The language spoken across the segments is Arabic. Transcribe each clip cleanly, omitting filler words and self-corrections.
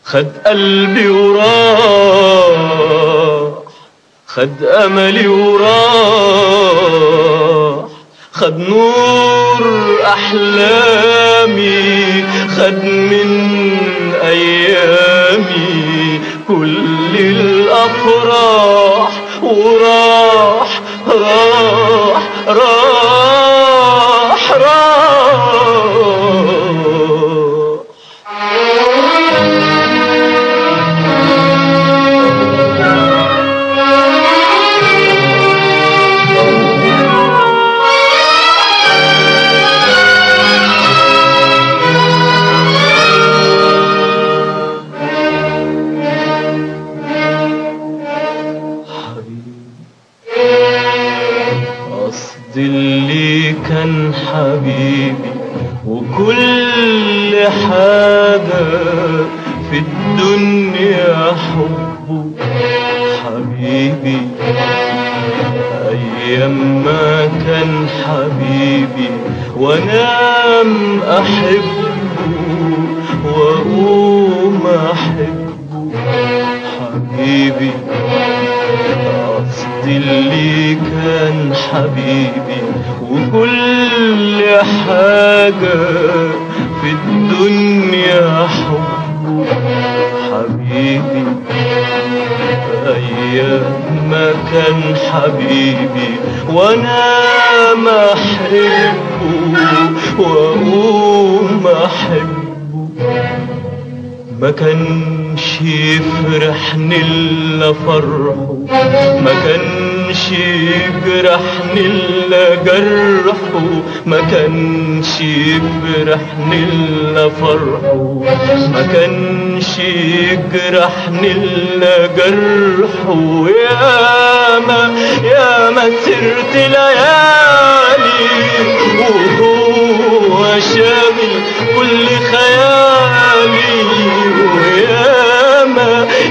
خد قلبي وراح، خد أملي وراح، خد نور أحلامي، خد من أيامي كل الأفراح، وراح راح راح راح. اللي كان حبيبي وكل حاجة في الدنيا حبه حبيبي، أيام ما كان حبيبي وأنام أحبه وأقوم أحبه حبيبي. قصدي اللي كان حبيبي وكل حاجة في الدنيا حبه حبيبي، أيام ما كان حبيبي وأنام أحبه وأقوم أحبه. ما كانش يفرحني إلا فرحه، ما كانش يجرحني إلا جرحه، ما كانش يفرحني إلا فرحه، ما كانش يجرحني إلا جرحه. ياما سرت ليالي وهو شامل كل خيالي،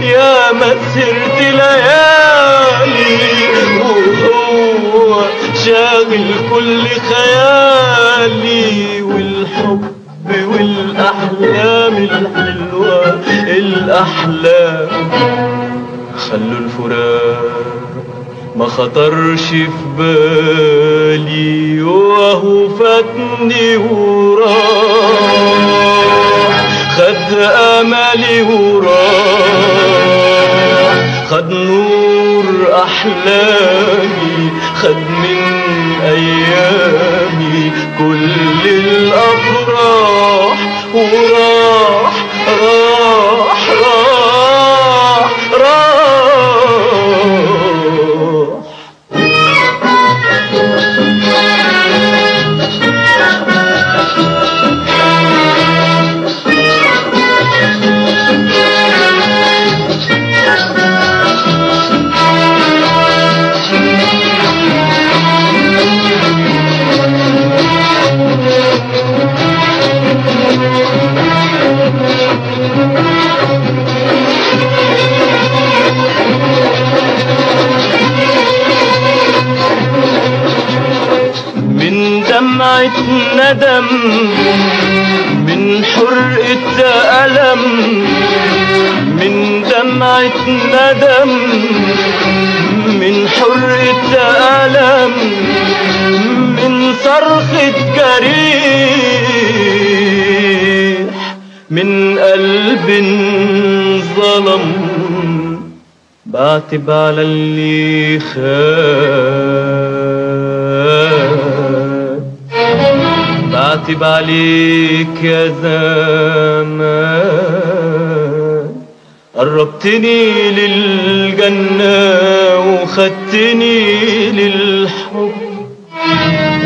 ياما سرت ليالي وهو شاغل كل خيالي. والحب والأحلام الحلوة الأحلام خلوا الفراق ما خطرش في بالي، وهو فاتني وراح، خد أملي وراح، خد نور أحلامي، خد من أيامي كل الأفراح، وراح راح راح راح. دمعة ندم من حرقة ألم، من دمعة ندم من حرقة ألم، من صرخة جريح، من قلب ظلم. بعتب على اللي خان بعتب عليك يا زمان، قربتني للجنة وخدتني للحب،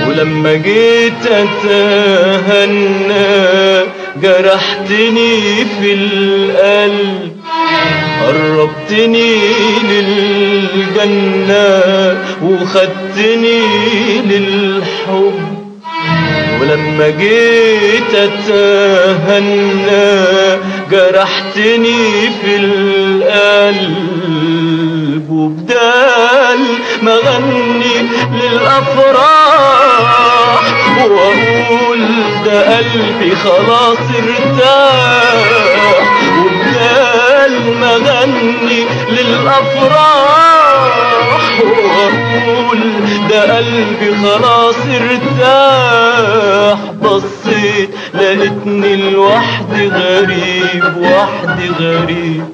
ولما جيت اتهنى جرحتني في القلب. قربتني للجنة وخدتني للحب، ولما جيت اتهنى جرحتني في القلب. وبدال ما غني للأفراح واقول ده قلبي خلاص ارتاح، وبدال ما غني للأفراح واقول ده قلبي خلاص ارتاح، بصيت لقيتني لوحدي غريب، وحدي غريب.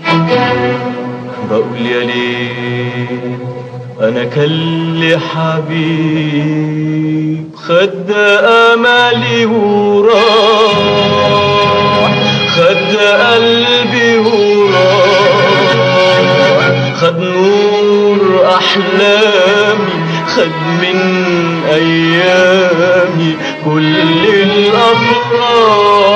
بقول يا ليل انا كان لي حبيب، خد املي وراح، خد قلبي وراح، خد نور احلامي، خد من ايامي كل الافراح.